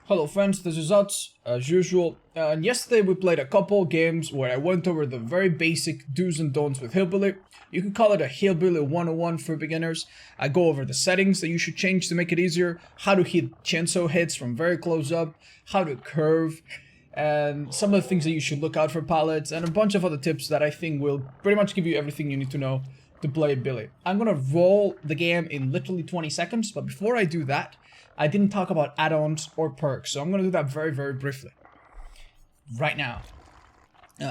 Hello friends, this is Utz, as usual, and yesterday we played a couple games where I went over the very basic do's and don'ts with Hillbilly. You can call it a Hillbilly 101 for beginners. I go over the settings that you should change to make it easier, how to hit chainsaw hits from very close up, how to curve, and some of the things that you should look out for pallets, and a bunch of other tips that I think will pretty much give you everything you need to know to play Billy. I'm gonna roll the game in literally 20 seconds, but before I do that, I didn't talk about add-ons or perks, so I'm going to do that very, very briefly. Right now.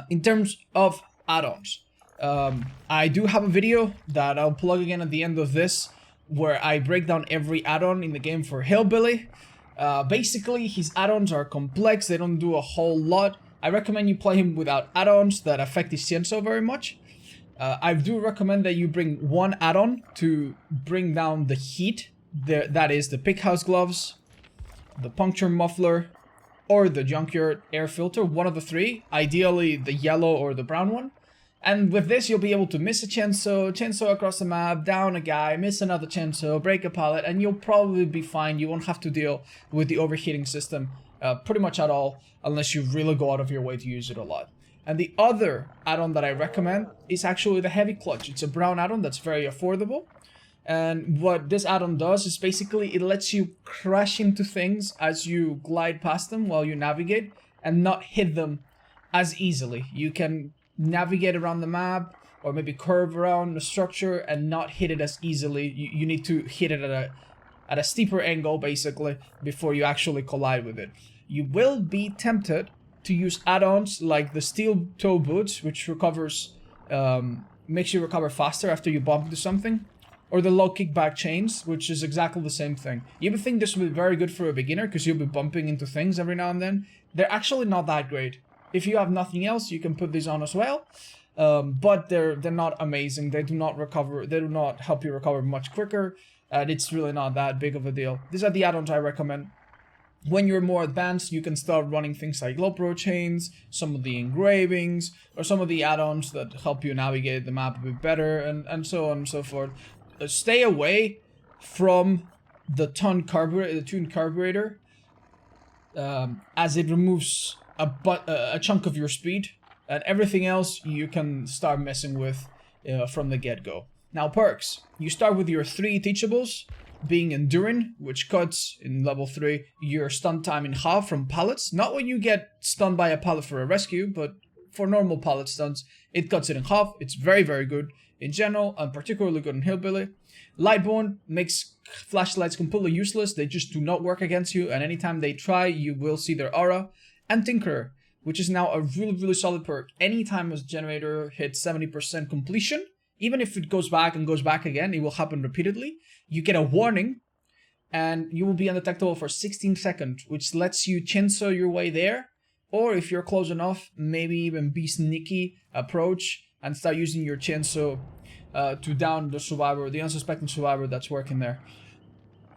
In terms of add-ons, I do have a video that I'll plug again at the end of this, where I break down every add-on in the game for Hillbilly. Basically, his add-ons are complex, they don't do a whole lot. I recommend you play him without add-ons that affect his chainsaw very much. I do recommend that you bring one add-on to bring down the heat. That is the pighouse gloves, the puncture muffler, or the junkyard air filter, one of the three, ideally the yellow or the brown one. And with this you'll be able to miss a chainsaw across the map, down a guy, miss another chainsaw, break a pallet, and you'll probably be fine. You won't have to deal with the overheating system pretty much at all, unless you really go out of your way to use it a lot. And the other add-on that I recommend is actually the heavy clutch. It's a brown add-on that's very affordable. And what this add-on does is basically it lets you crash into things as you glide past them while you navigate and not hit them as easily. You can navigate around the map or maybe curve around the structure and not hit it as easily. You need to hit it at a steeper angle basically before you actually collide with it. You will be tempted to use add-ons like the steel toe boots, which recovers, makes you recover faster after you bump into something. Or the low kickback chains, which is exactly the same thing. You would think this would be very good for a beginner because you'll be bumping into things every now and then. They're actually not that great. If you have nothing else, you can put these on as well. But they're not amazing. They do not recover. They do not help you recover much quicker. And it's really not that big of a deal. These are the add-ons I recommend. When you're more advanced, you can start running things like low pro chains, some of the engravings, or some of the add-ons that help you navigate the map a bit better, and so on and so forth. Stay away from the tuned carburetor, as it removes a chunk of your speed, and everything else you can start messing with from the get-go. Now perks, you start with your 3 teachables, being Enduring, which cuts in level 3 your stun time in half from pallets. Not when you get stunned by a pallet for a rescue, but for normal pallet stunts, it cuts it in half. It's very, very good in general, and particularly good in Hillbilly. Lightborn makes flashlights completely useless. They just do not work against you, and anytime they try, you will see their aura. And Tinkerer, which is now a really, really solid perk. Anytime a generator hits 70% completion, even if it goes back and goes back again, it will happen repeatedly. You get a warning, and you will be undetectable for 16 seconds, which lets you chainsaw your way there. Or if you're close enough, maybe even be sneaky, approach, and start using your chainsaw to down the survivor, the unsuspecting survivor that's working there.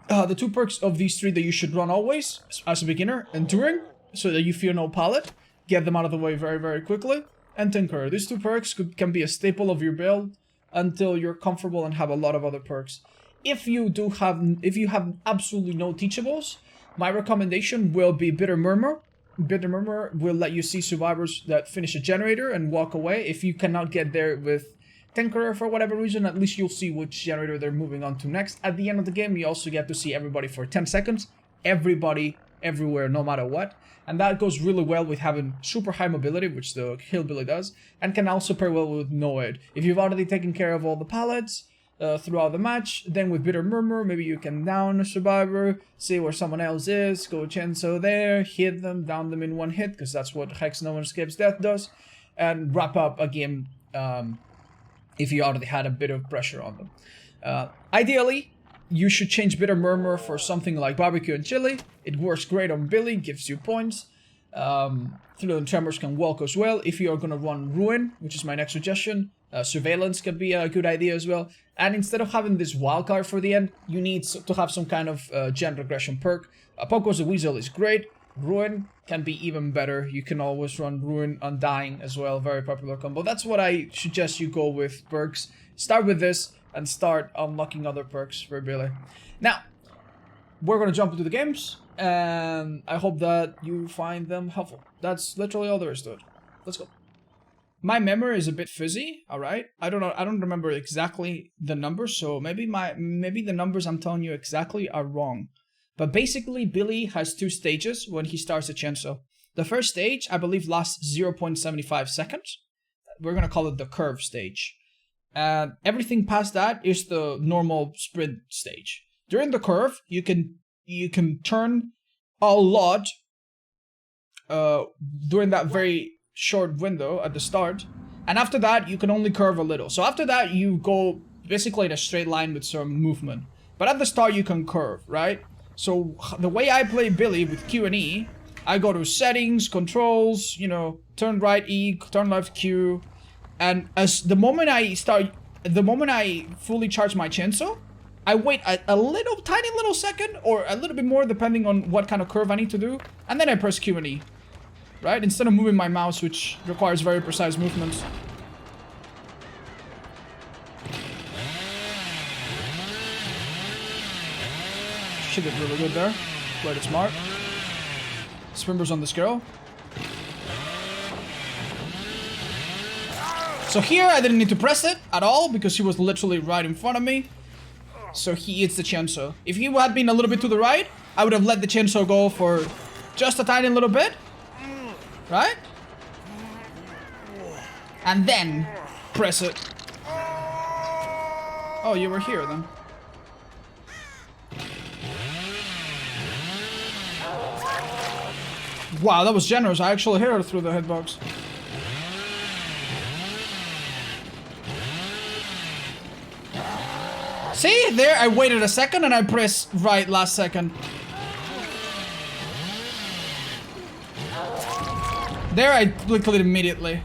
The 2 perks of these 3 that you should run always, as a beginner, Enduring, so that you fear no pallet, get them out of the way very, very quickly, and Tinkerer. These 2 perks can be a staple of your build until you're comfortable and have a lot of other perks. If you have absolutely no teachables, my recommendation will be Bitter Murmur. Bitter Murmur will let you see survivors that finish a generator and walk away. If you cannot get there with Tinkerer for whatever reason, at least you'll see which generator they're moving on to next. At the end of the game, you also get to see everybody for 10 seconds. Everybody, everywhere, no matter what. And that goes really well with having super high mobility, which the Hillbilly does, and can also pair well with no aid. If you've already taken care of all the pallets throughout the match, then with Bitter Murmur, maybe you can down a survivor, see where someone else is, go chainsaw there, hit them, down them in one hit, because that's what Hex No One Escapes Death does, and wrap up a game if you already had a bit of pressure on them. Ideally, you should change Bitter Murmur for something like Barbecue and Chili. It works great on Billy, gives you points. Thrill and Tremors can walk as well. If you are going to run Ruin, which is my next suggestion, Surveillance can be a good idea as well. And instead of having this wildcard for the end, you need to have some kind of gen regression perk. Poco's the Weasel is great. Ruin can be even better. You can always run Ruin Undying as well. Very popular combo. That's what I suggest you go with perks. Start with this and start unlocking other perks for Billy. Now, we're gonna jump into the games, and I hope that you find them helpful. That's literally all there is to it. Let's go. My memory is a bit fuzzy, alright? I don't remember exactly the numbers, so maybe the numbers I'm telling you exactly are wrong. But basically, Billy has 2 stages when he starts a chainsaw. The first stage, I believe, lasts 0.75 seconds. We're gonna call it the curve stage. And everything past that is the normal sprint stage. During the curve, you can turn a lot during that very short window at the start, and after that you can only curve a little. So after that you go basically in a straight line with some movement, but at the start you can curve, right? So the way I play Billy with Q and E, I go to settings, controls, you know, turn right E, turn left Q, and as the moment I fully charge my chainsaw, I wait a little tiny little second or a little bit more depending on what kind of curve I need to do, and then I press Q and E. Right? Instead of moving my mouse, which requires very precise movements. She did really good there. Played it smart. Swimmers on this girl. So here, I didn't need to press it at all because she was literally right in front of me. So he hits the chainsaw. If he had been a little bit to the right, I would have let the chainsaw go for just a tiny little bit. Right? And then press it. Oh, you were here then. Wow, that was generous. I actually hit her through the hitbox. See? There, I waited a second and I pressed right last second. There, I clicked it immediately.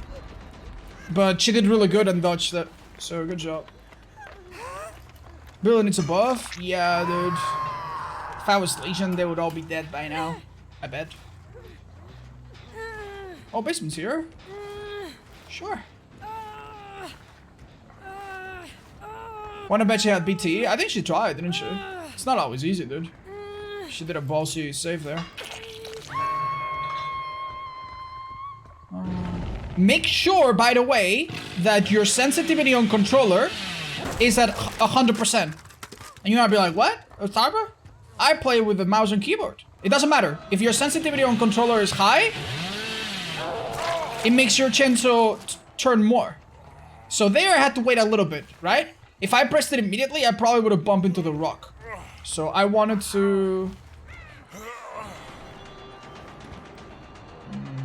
But she did really good and dodged it. So, good job. Billy needs a buff? Yeah, dude. If I was Legion, they would all be dead by now. I bet. Oh, basement's here. Sure. Wanna bet she had BT? I think she tried, didn't she? It's not always easy, dude. She did a ballsy save there. Make sure, by the way, that your sensitivity on controller is at 100%. And you might be like, what? Otzdarva? I play with the mouse and keyboard. It doesn't matter. If your sensitivity on controller is high, it makes your chainsaw turn more. So there I had to wait a little bit, right? If I pressed it immediately, I probably would have bumped into the rock. So I wanted to...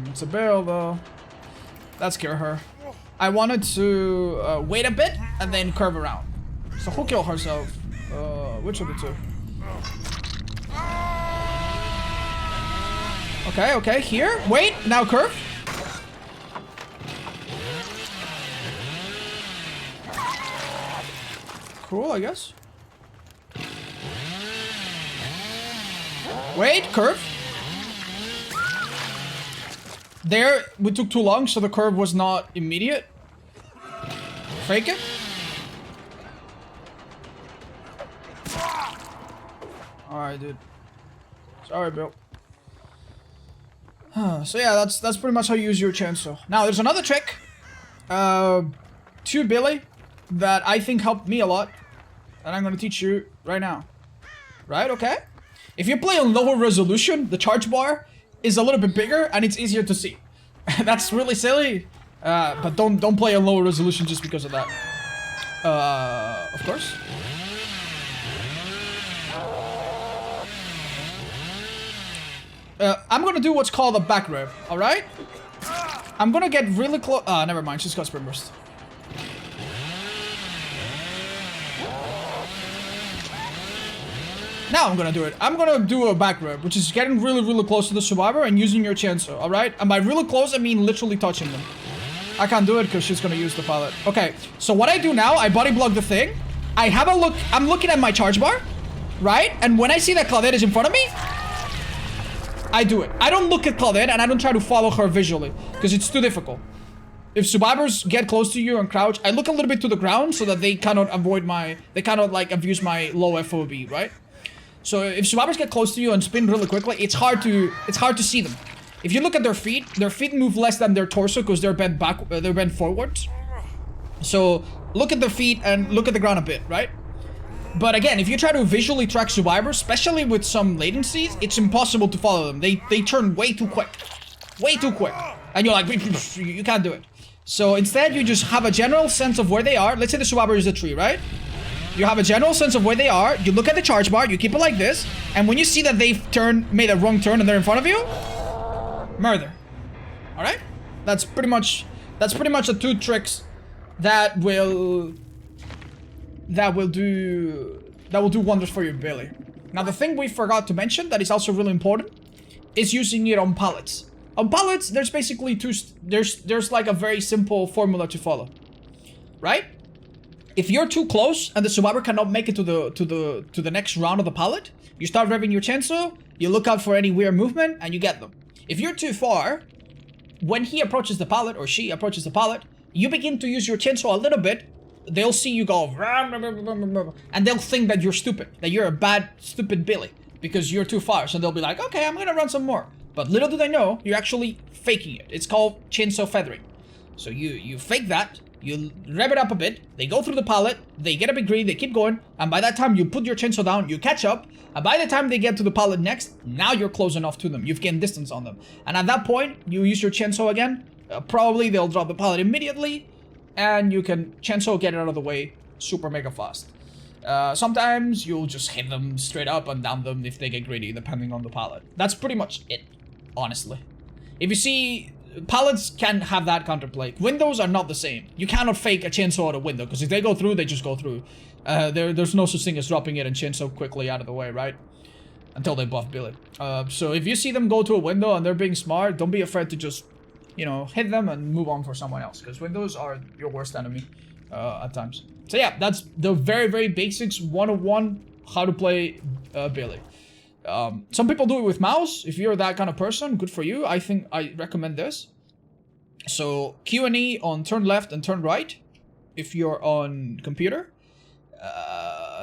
It's a barrel though. That scared her. I wanted to wait a bit and then curve around. So who killed herself? Which of the two? Okay, okay, here. Wait, now curve. Cool, I guess. Wait, curve. There, we took too long, so the curve was not immediate. Fake it. Alright, dude. Sorry, Bill. So yeah, that's pretty much how you use your chainsaw. Now, there's another trick to Billy that I think helped me a lot, and I'm gonna teach you right now. Right? Okay? If you play on lower resolution, the charge bar is a little bit bigger and it's easier to see. That's really silly, but don't play on lower resolution just because of that. Of course. I'm gonna do what's called a back rib, alright? I'm gonna get really close. Never mind, she's got sprint burst. Now I'm gonna do it. I'm gonna do a back rib, which is getting really close to the survivor and using your chainsaw, alright? And by really close, I mean literally touching them. I can't do it because she's gonna use the pallet. Okay, so what I do now, I body block the thing. I have a look, I'm looking at my charge bar, right? And when I see that Claudette is in front of me, I do it. I don't look at Claudette and I don't try to follow her visually because it's too difficult. If survivors get close to you and crouch, I look a little bit to the ground so that they cannot avoid my, they cannot like abuse my low FOB, right? So if survivors get close to you and spin really quickly, it's hard to see them. If you look at their feet move less than their torso because they're bent forwards. So look at their feet and look at the ground a bit, right? But again, if you try to visually track survivors, especially with some latencies, it's impossible to follow them. They turn way too quick. Way too quick. And you're like, you can't do it. So instead, you just have a general sense of where they are. Let's say the survivor is a tree, right? You have a general sense of where they are. You look at the charge bar, you keep it like this. And when you see that they've made a wrong turn and they're in front of you, murder. All right? That's pretty much the 2 tricks that will do wonders for your Billy. Now, the thing we forgot to mention that is also really important is using it on pallets. On pallets, there's basically there's like a very simple formula to follow, right? If you're too close and the survivor cannot make it to the next round of the pallet, you start revving your chainsaw, you look out for any weird movement, and you get them. If you're too far, when he approaches the pallet or she approaches the pallet, you begin to use your chainsaw a little bit. They'll see you go, and they'll think that you're stupid, that you're a bad, stupid Billy, because you're too far. So they'll be like, okay, I'm gonna run some more. But little do they know, you're actually faking it. It's called chainsaw feathering. So you fake that, you rev it up a bit, they go through the pallet, they get a bit greedy, they keep going, and by that time you put your chainsaw down, you catch up, and by the time they get to the pallet next, now you're close enough to them. You've gained distance on them. And at that point, you use your chainsaw again, probably they'll drop the pallet immediately, and you can chainsaw get it out of the way super mega fast. Sometimes you'll just hit them straight up and down them if they get greedy, depending on the pallet. That's pretty much it, honestly. If you see, pallets can have that counterplay. Windows are not the same. You cannot fake a chainsaw at a window, because if they go through, they just go through. There's no such thing as dropping it and chainsaw quickly out of the way, right? Until they buff Billy. So if you see them go to a window and they're being smart, don't be afraid to just, you know, hit them and move on for someone else, because windows are your worst enemy at times. So yeah, that's the very, very basics 101 how to play Billy. Some people do it with mouse. If you're that kind of person, good for you. I think I recommend this. So Q and E on turn left and turn right if you're on computer.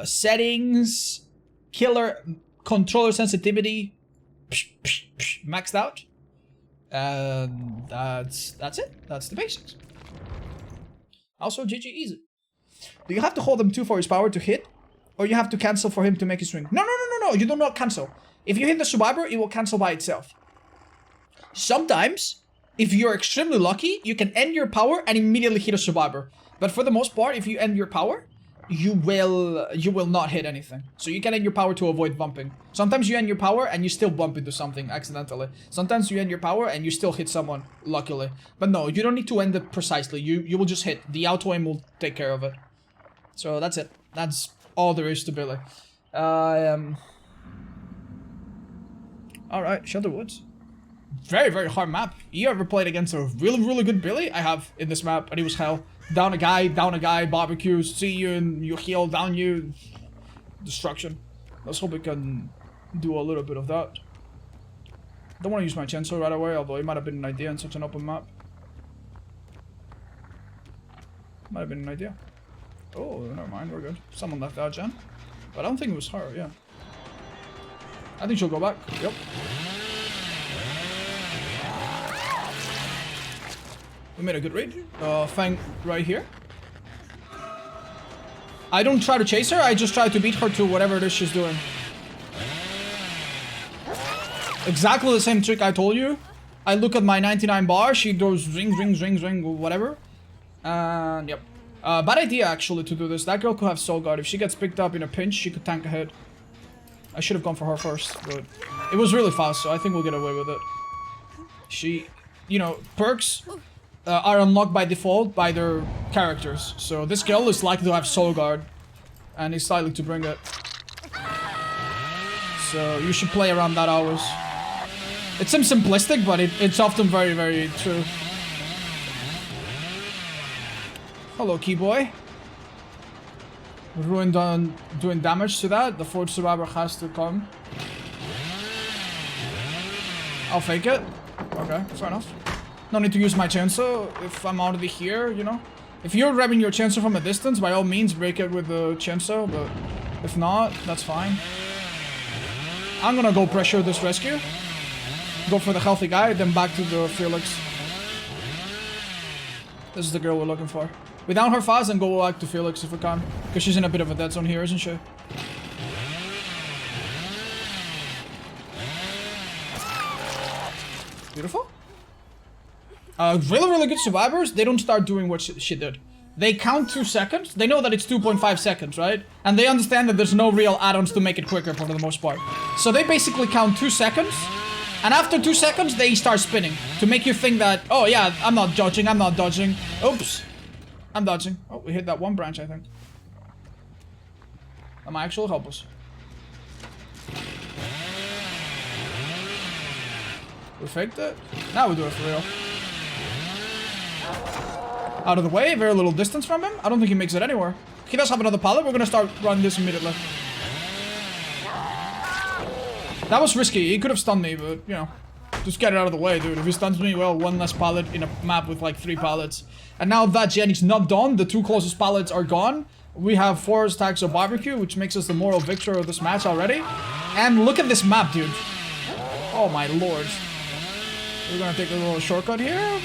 Settings, killer controller sensitivity, maxed out. And that's it. That's the basics. Also, GG easy. Do you have to hold them 2 for his power to hit? Or you have to cancel for him to make his swing? No. You do not cancel. If you hit the survivor, it will cancel by itself. Sometimes, if you're extremely lucky, you can end your power and immediately hit a survivor. But for the most part, if you end your power, you will not hit anything. So you can end your power to avoid bumping. Sometimes you end your power and you still bump into something accidentally. Sometimes you end your power and you still hit someone, luckily. But no, you don't need to end it precisely. You will just hit. The auto aim will take care of it. So that's it. That's all there is to Billy. Alright, Shelter Woods. Very, very hard map. You ever played against a really, really good Billy? I have in this map, and it was hell. Down a guy, barbecues, see you and you heal, down you. Destruction. Let's hope we can do a little bit of that. Don't want to use my chainsaw right away, although it might have been an idea in such an open map. Might have been an idea. Oh, never mind, we're good. Someone left out, Jen. But I don't think it was her, yeah. I think she'll go back. Yep. We made a good read. Fang right here. I don't try to chase her, I just try to beat her to whatever it is she's doing. Exactly the same trick I told you. I look at my 99 bar, she goes ring, whatever. And yep. Bad idea actually to do this. That girl could have soul guard. If she gets picked up in a pinch, she could tank ahead. I should have gone for her first, but it was really fast, so I think we'll get away with it. She, you know, perks are unlocked by default by their characters. So this girl is likely to have soul guard, and is likely to bring it. So you should play around that always. It seems simplistic, but it's often very, very true. Hello, key boy. Ruined on doing damage to that. The fourth survivor has to come. I'll fake it. Okay, fair enough. No need to use my chainsaw if I'm already here, you know. If you're grabbing your chainsaw from a distance, by all means break it with the chainsaw, but if not, that's fine. I'm gonna go pressure this rescue. Go for the healthy guy, then back to the Felix. This is the girl we're looking for. We down her fast and go back to Felix if we can. Because she's in a bit of a dead zone here, isn't she? Beautiful. Really, really good survivors, they don't start doing what she did. They count 2 seconds. They know that it's 2.5 seconds, right? And they understand that there's no real add-ons to make it quicker for the most part. So they basically count 2 seconds. And after 2 seconds, they start spinning. To make you think that, oh yeah, I'm not dodging, I'm not dodging. Oops. I'm dodging. Oh, we hit that one branch, I think. That might actually help us. We faked it. Now we do it for real. Out of the way, very little distance from him. I don't think he makes it anywhere. He does have another pallet. We're gonna start running this immediately. That was risky. He could have stunned me, but, you know, just get it out of the way, dude. If he stuns me, well, one less pallet in a map with like 3 pallets. And now that Jenny's not done, the 2 closest pallets are gone. We have 4 stacks of barbecue, which makes us the moral victor of this match already. And look at this map, dude. Oh my lord. We're gonna take a little shortcut here.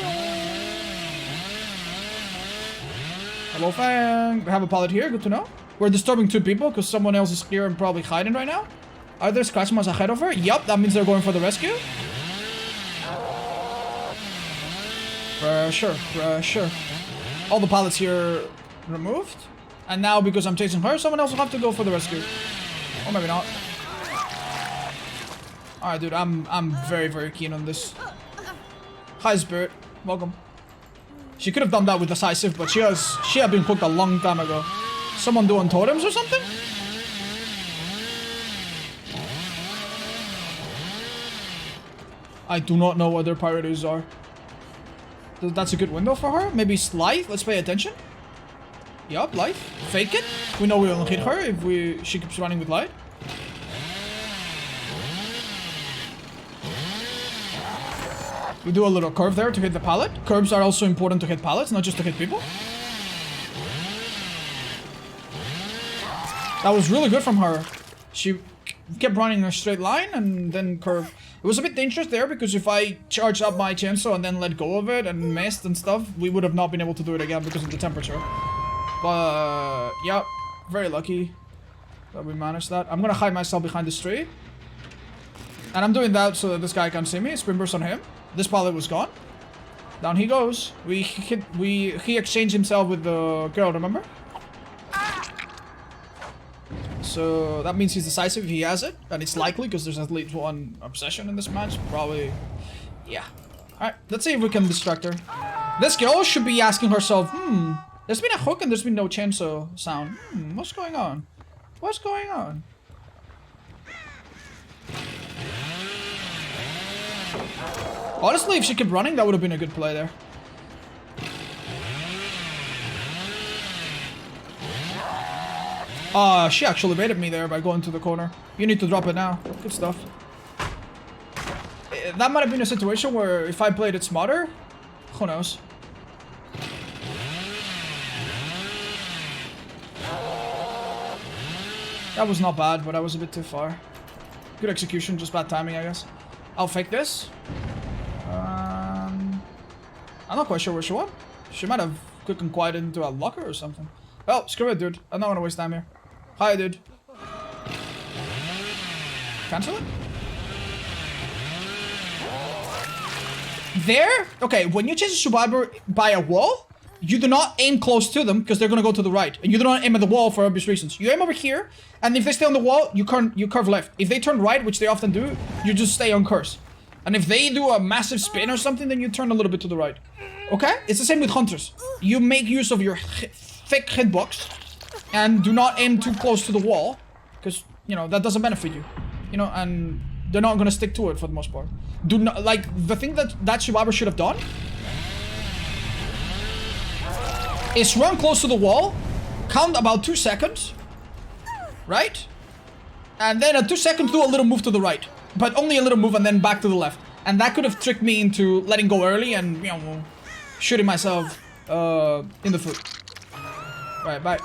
Hello, Fang. We have a pallet here, good to know. We're disturbing 2 people because someone else is here and probably hiding right now. Are there scratch marks ahead of her? Yup, that means they're going for the rescue. Sure. All the pallets here removed. And now, because I'm chasing her, someone else will have to go for the rescue. Or maybe not. Alright, dude, I'm very, very keen on this. Hi, Spirit. Welcome. She could have done that with decisive, but she had been cooked a long time ago. Someone doing totems or something? I do not know what their priorities are. That's a good window for her. Maybe Slythe. Let's pay attention. Yup, light. Fake it. We know we will hit her if she keeps running with light. We do a little curve there to hit the pallet. Curves are also important to hit pallets, not just to hit people. That was really good from her. She kept running a straight line and then curve. It was a bit dangerous there because if I charged up my chainsaw and then let go of it and missed and stuff, we would have not been able to do it again because of the temperature. But, yeah, very lucky that we managed that. I'm gonna hide myself behind this tree. And I'm doing that so that this guy can't see me. Spin burst on him. This pallet was gone. Down he goes. He exchanged himself with the girl, remember? So that means he's decisive if he has it. And it's likely because there's at least 1 obsession in this match. Probably, yeah. Alright, let's see if we can distract her. This girl should be asking herself, there's been a hook and there's been no chainsaw sound. What's going on? What's going on? Honestly, if she kept running, that would have been a good play there. She actually baited me there by going to the corner. You need to drop it now. Good stuff. That might have been a situation where if I played it smarter, who knows? That was not bad, but I was a bit too far. Good execution, just bad timing, I guess. I'll fake this. I'm not quite sure where she went. She might have quick and quiet into a locker or something. Well, screw it, dude. I'm not gonna waste time here. Hi, dude. Cancel it? There? Okay, when you chase a survivor by a wall, you do not aim close to them because they're gonna go to the right. And you do not aim at the wall for obvious reasons. You aim over here, and if they stay on the wall, you curve left. If they turn right, which they often do, you just stay on curse. And if they do a massive spin or something, then you turn a little bit to the right. Okay? It's the same with hunters. You make use of your thick hitbox and do not aim too close to the wall because, you know, that doesn't benefit you. You know, and they're not gonna stick to it for the most part. Do not, like, the thing that survivor should have done is run close to the wall, count about 2 seconds, right? And then at 2 seconds do a little move to the right. But only a little move and then back to the left. And that could have tricked me into letting go early and, you know, shooting myself in the foot. Right, bye.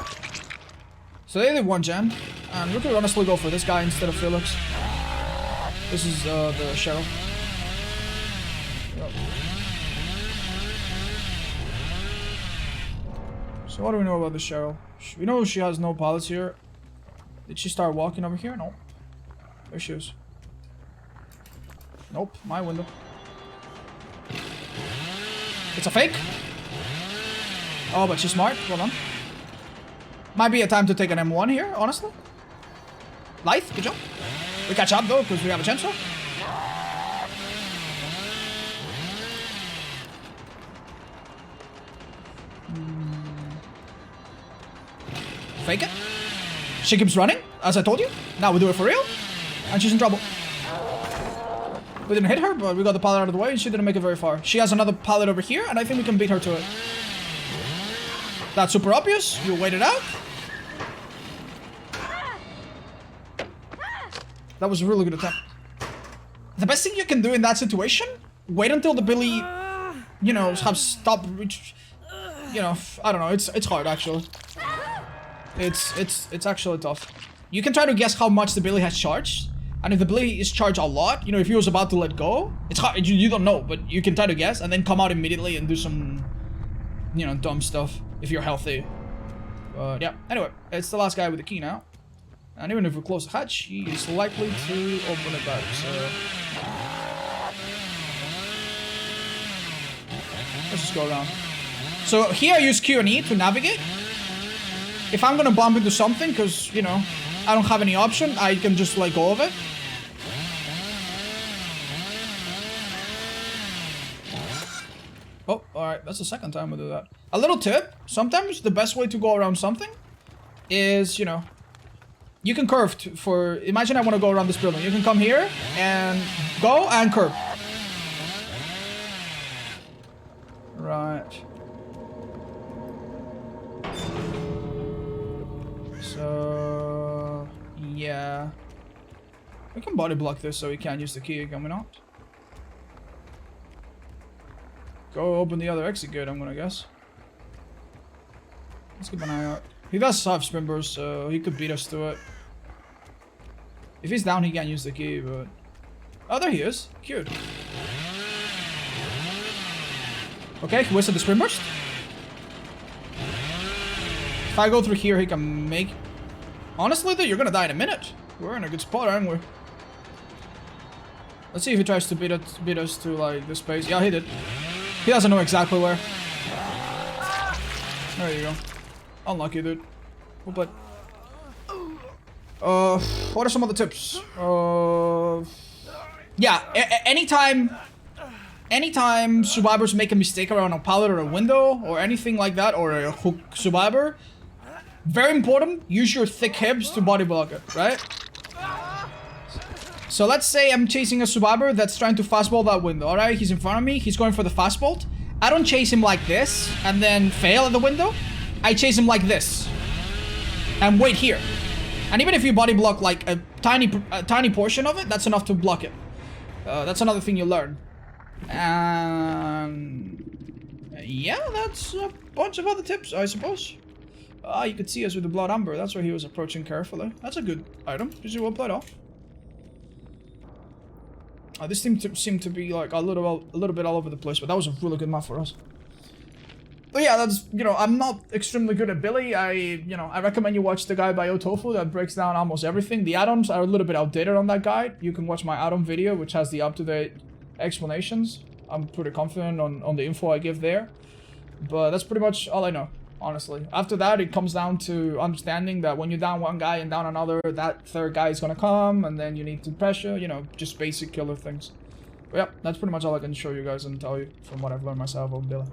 So they did 1 gen. And we could honestly go for this guy instead of Felix. This is the Cheryl. Yep. So what do we know about the Cheryl? We know she has no pallets here. Did she start walking over here? No. There she is. Nope, my window. It's a fake. Oh, but she's smart. Well done. Might be a time to take an M1 here, honestly. Lithe, good job. We catch up though, because we have a chainsaw. Fake it. She keeps running, as I told you. Now we do it for real. And she's in trouble. We didn't hit her, but we got the pallet out of the way and she didn't make it very far. She has another pallet over here, and I think we can beat her to it. That's super obvious. You wait it out. That was a really good attempt. The best thing you can do in that situation, wait until the Billy, you know, have stopped, you know, I don't know, it's hard actually. It's actually tough. You can try to guess how much the Billy has charged. And if the Billy is charged a lot, you know, if he was about to let go, it's hard, you don't know, but you can try to guess and then come out immediately and do some, you know, dumb stuff if you're healthy. But yeah, anyway, it's the last guy with the key now. And even if we close the hatch, he is likely to open it back, so... Let's just go around. So here I use Q and E to navigate. If I'm gonna bump into something, because, you know, I don't have any option, I can just let go of it. Oh, alright, that's the second time we do that. A little tip, sometimes the best way to go around something is, you know, you can curve for, imagine I want to go around this building. You can come here and go and curve. Right. So, yeah. We can body block this so we can't use the key, can we not? Go open the other exit gate, I'm gonna guess. Let's keep an eye out. He does have spin burst, so he could beat us to it. If he's down, he can't use the key, but... Oh, there he is. Cute. Okay, he wasted the spin burst. If I go through here, he can make... Honestly, though, you're gonna die in a minute. We're in a good spot, aren't we? Let's see if he tries to beat us to, like, this space. Yeah, he did. He doesn't know exactly where. There you go. Unlucky, dude. But... what are some other tips? Yeah, anytime survivors make a mistake around a pallet or a window or anything like that, or a hook survivor, very important, use your thick hips to body block it, right? So let's say I'm chasing a survivor that's trying to fastball that window, alright? He's in front of me, he's going for the fastball. I don't chase him like this and then fail at the window. I chase him like this and wait here. And even if you body block like a tiny portion of it, that's enough to block it. That's another thing you learn. And yeah, that's a bunch of other tips, I suppose. You could see us with the blood amber. That's where he was approaching carefully. That's a good item. Did you well played off? This thing seemed to be like a little bit all over the place, but that was a really good map for us. But yeah, that's, you know, I'm not extremely good at Billy. I recommend you watch the guide by Otofu that breaks down almost everything. The add-ons are a little bit outdated on that guide. You can watch my add-on video, which has the up-to-date explanations. I'm pretty confident on the info I give there. But that's pretty much all I know, honestly. After that, it comes down to understanding that when you down one guy and down another, that third guy is gonna come, and then you need to pressure, you know, just basic killer things. But yeah, that's pretty much all I can show you guys and tell you from what I've learned myself on Billy.